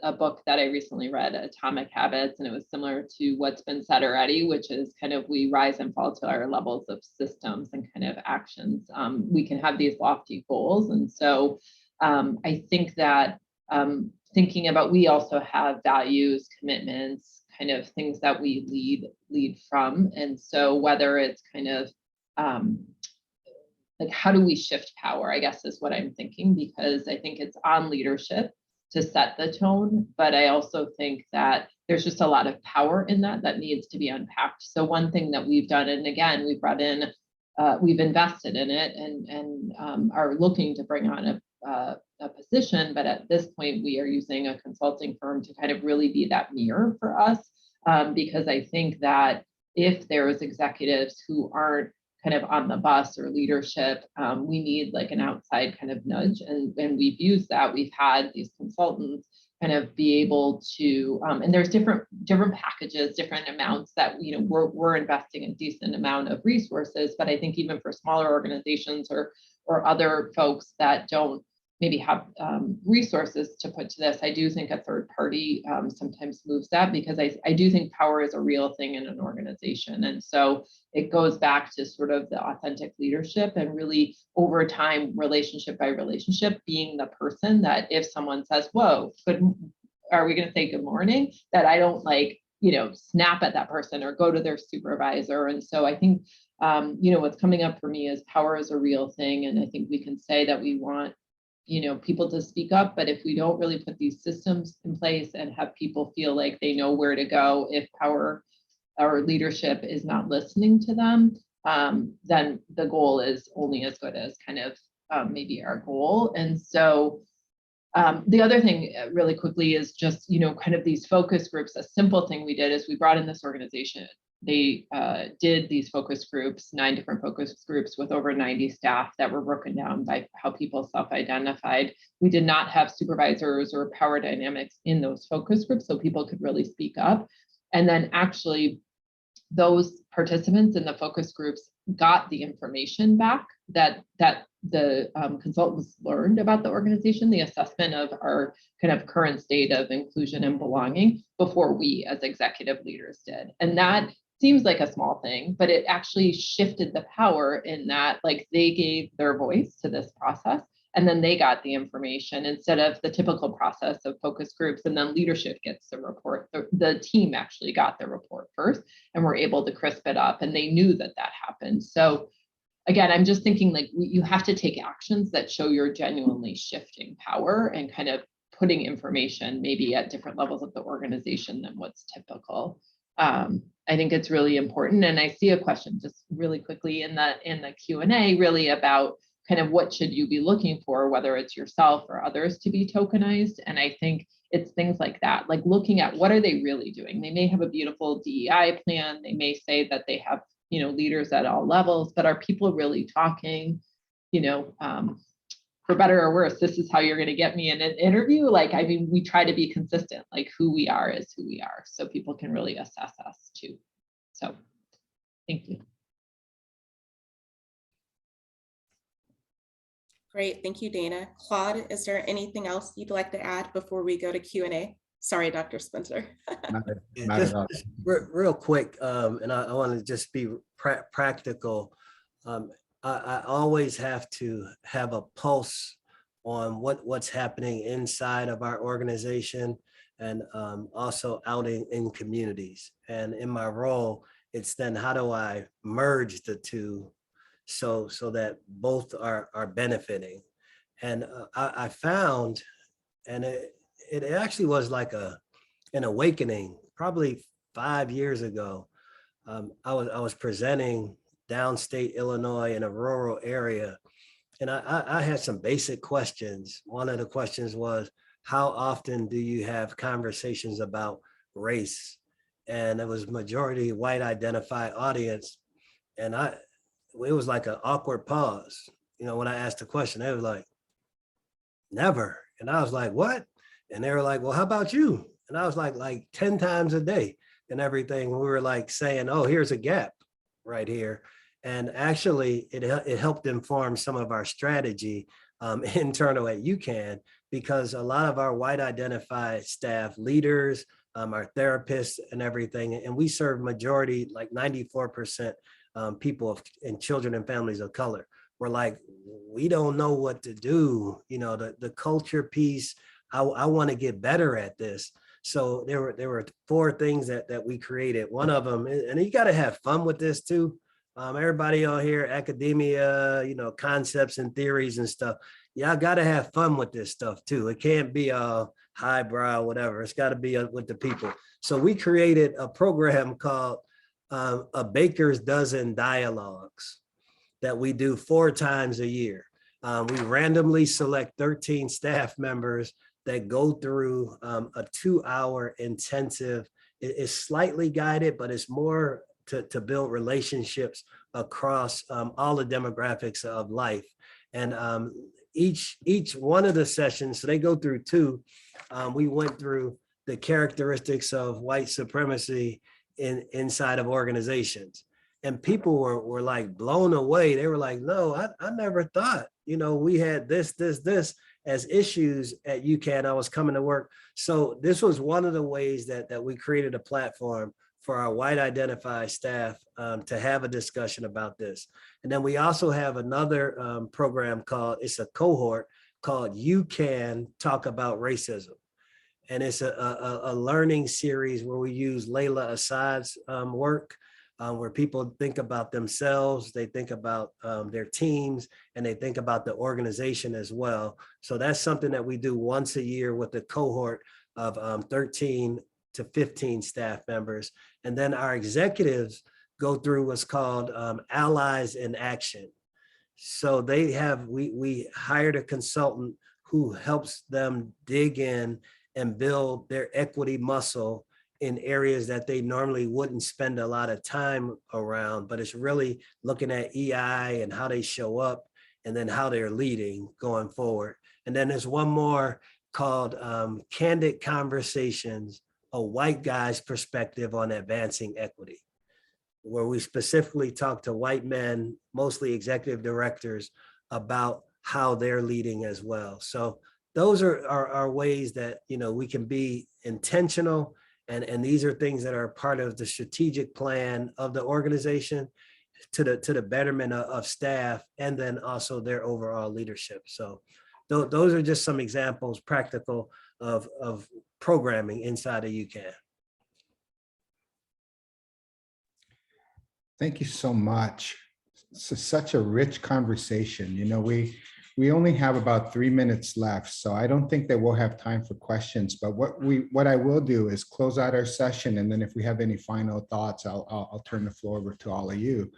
a book that I recently read, Atomic Habits, and it was similar to what's been said already, which is kind of we rise and fall to our levels of systems and kind of actions. We can have these lofty goals. And so I think that thinking about, we also have values, commitments, kind of things that we lead from. And so whether it's kind of like, how do we shift power, I guess is what I'm thinking, because I think it's on leadership to set the tone, but I also think that there's just a lot of power in that needs to be unpacked. So one thing that we've done, and again, we've brought in, we've invested in it and are looking to bring on a position, but at this point we are using a consulting firm to kind of really be that mirror for us, because I think that if there's executives who aren't kind of on the bus or leadership, we need like an outside kind of nudge, and we've used that. We've had these consultants kind of be able to, and there's different packages, different amounts that we're investing a decent amount of resources, but I think even for smaller organizations or other folks that don't maybe have resources to put to this, I do think a third party sometimes moves that, because I do think power is a real thing in an organization. And so it goes back to sort of the authentic leadership, and really over time, relationship by relationship, being the person that if someone says, whoa, are we going to say good morning, that I don't like, snap at that person or go to their supervisor. And so I think, what's coming up for me is power is a real thing. And I think we can say that we want, people to speak up, but if we don't really put these systems in place and have people feel like they know where to go, if power or leadership is not listening to them, then the goal is only as good as kind of maybe our goal. And so the other thing really quickly is just, kind of these focus groups. A simple thing we did is we brought in this organization. They did these focus groups, 9 different focus groups with over 90 staff that were broken down by how people self-identified. We did not have supervisors or power dynamics in those focus groups, so people could really speak up. And then actually those participants in the focus groups got the information back that the consultants learned about the organization, the assessment of our kind of current state of inclusion and belonging before we as executive leaders did. And that seems like a small thing, but it actually shifted the power in that, like, they gave their voice to this process and then they got the information instead of the typical process of focus groups and then leadership gets the report. The team actually got the report first and were able to crisp it up, and they knew that happened. So again, I'm just thinking, like, you have to take actions that show you're genuinely shifting power and kind of putting information maybe at different levels of the organization than what's typical. I think it's really important. And I see a question just really quickly in the Q&A really about kind of what should you be looking for, whether it's yourself or others to be tokenized. And I think it's things like that, like looking at what are they really doing? They may have a beautiful DEI plan. They may say that they have, leaders at all levels, but are people really talking, for better or worse, this is how you're going to get me in an interview. Like, I mean, we try to be consistent, like who we are is who we are, so people can really assess us too. So thank you. Great, thank you, Dana. Claude, is there anything else you'd like to add before we go to Q&A? Sorry, Dr. Spencer. Not at all. Real quick, and I want to just be practical. I always have to have a pulse on what's happening inside of our organization and also out in communities. And in my role, it's then how do I merge the two so that both are benefiting. And I found, and it actually was like an awakening probably 5 years ago. I was presenting downstate Illinois in a rural area, and I had some basic questions. One of the questions was, how often do you have conversations about race? And it was majority white identified audience, and it was like an awkward pause. When I asked the question, they were like, never. And I was like, what? And they were like, well, how about you? And I was like 10 times a day and everything. We were like saying, oh, here's a gap right here. And actually it helped inform some of our strategy internal at UCAN, because a lot of our white identified staff, leaders, our therapists and everything, and we serve majority, like 94% people and children and families of color. We're like, we don't know what to do. The culture piece, I want to get better at this. So there were 4 things that we created. One of them, and you got to have fun with this too. Everybody on here, academia, concepts and theories and stuff. Y'all got to have fun with this stuff too. It can't be a highbrow, whatever. It's got to be with the people. So we created a program called a Baker's Dozen Dialogues that we do 4 times a year. We randomly select 13 staff members that go through a 2-hour intensive. It's slightly guided, but it's more to build relationships across all the demographics of life. And each one of the sessions, so they go through 2, we went through the characteristics of white supremacy inside of organizations. And people were like blown away. They were like, no, I never thought, we had this as issues at UCAN. I was coming to work. So this was one of the ways that we created a platform for our white identified staff to have a discussion about this. And then we also have another program it's a cohort called UCAN Talk About Racism. And it's a learning series where we use Layla Assad's work, where people think about themselves, they think about their teams, and they think about the organization as well. So that's something that we do once a year with a cohort of 13 to 15 staff members. And then our executives go through what's called Allies in Action. So we hired a consultant who helps them dig in and build their equity muscle in areas that they normally wouldn't spend a lot of time around, but it's really looking at EI and how they show up and then how they're leading going forward. And then there's one more called Candid Conversations, a white guy's perspective on advancing equity, where we specifically talk to white men, mostly executive directors, about how they're leading as well. So those are ways that, you know, we can be intentional, and these are things that are part of the strategic plan of the organization to the betterment of staff, and then also their overall leadership. So those are just some examples, practical, of programming inside of UCAN. Thank you so much. This is such a rich conversation. You know, we only have about 3 minutes left, so I don't think that we'll have time for questions. But what I will do is close out our session, and then if we have any final thoughts, I'll turn the floor over to all of you.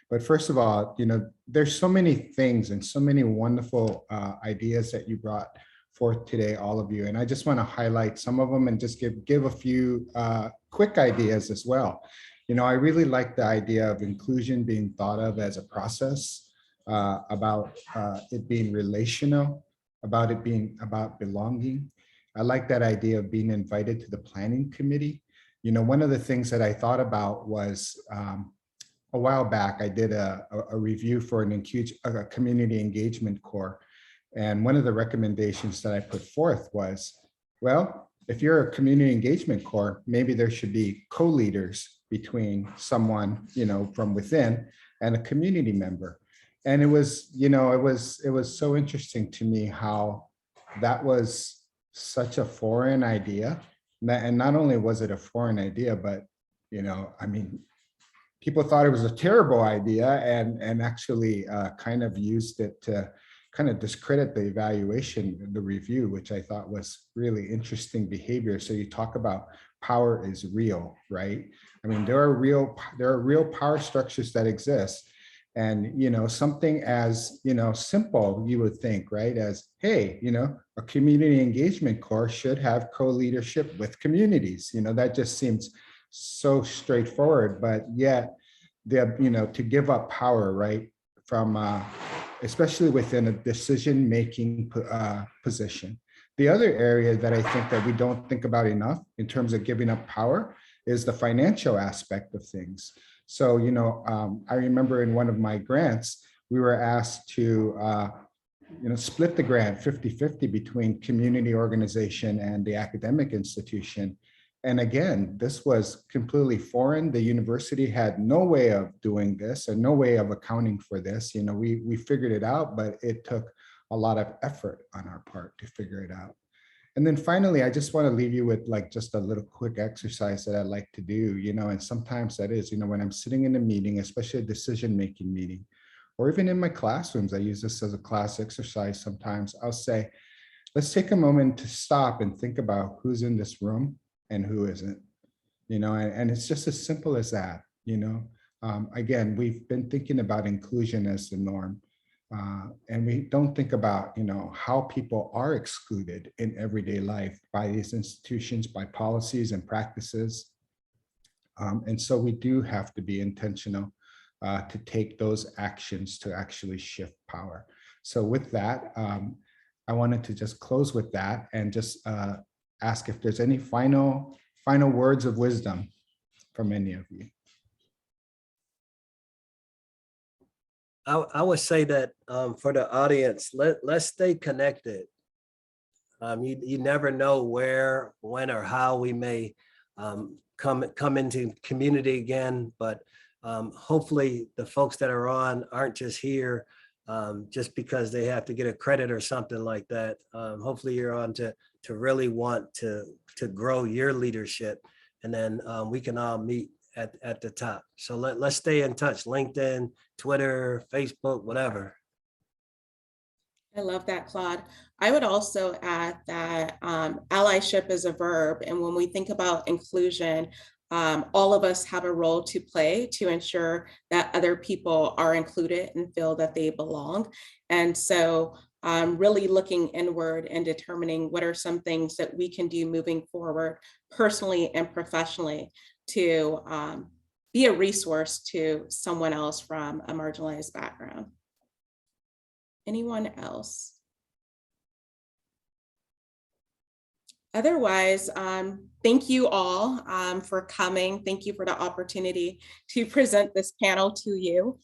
But first of all, you know, there's so many things and so many wonderful ideas that you brought forth today, all of you. And I just want to highlight some of them and just give a few quick ideas as well. You know, I really like the idea of inclusion being thought of as a process, about it being relational, about it being about belonging. I like that idea of being invited to the planning committee. You know, one of the things that I thought about was a while back, I did a review for a community engagement core. And one of the recommendations that I put forth was, well, if you're a community engagement core, maybe there should be co-leaders between someone, you know, from within and a community member. And it was, you know, it was so interesting to me how that was such a foreign idea. And not only was it a foreign idea, but, you know, I mean, people thought it was a terrible idea and actually kind of used it to kind of discredit the evaluation, the review, which I thought was really interesting behavior. So you talk about power is real, right? I mean, there are real power structures that exist. And, you know, something as, you know, simple, you would think, right, as, hey, you know, a community engagement core should have co-leadership with communities. You know, that just seems so straightforward, but yet, you know, to give up power, right, from, especially within a decision-making position. The other area that I think that we don't think about enough in terms of giving up power is the financial aspect of things. So, you know, I remember in one of my grants, we were asked to, you know, split the grant 50-50 between community organization and the academic institution. And again, this was completely foreign. The university had no way of doing this and no way of accounting for this. You know, we figured it out, but it took a lot of effort on our part to figure it out. And then finally, I just want to leave you with like just a little quick exercise that I like to do, you know, and sometimes that is, you know, when I'm sitting in a meeting, especially a decision-making meeting, or even in my classrooms, I use this as a class exercise sometimes. I'll say, let's take a moment to stop and think about who's in this room and who isn't, you know, and it's just as simple as that, you know. Again, we've been thinking about inclusion as the norm. And we don't think about, you know, how people are excluded in everyday life by these institutions, by policies and practices. And so we do have to be intentional to take those actions to actually shift power. So with that, I wanted to just close with that and just ask if there's any final words of wisdom from any of you. I would say that for the audience, let's stay connected. You never know where, when, or how we may come into community again, but hopefully the folks that are on aren't just here just because they have to get a credit or something like that. Hopefully you're on to really want to grow your leadership, and then we can all meet at the top. So let's stay in touch. LinkedIn, Twitter, Facebook, whatever. I love that, Claude. I would also add that allyship is a verb. And when we think about inclusion, all of us have a role to play to ensure that other people are included and feel that they belong. And so really looking inward and determining what are some things that we can do moving forward personally and professionally to be a resource to someone else from a marginalized background. Anyone else? Otherwise, thank you all for coming. Thank you for the opportunity to present this panel to you.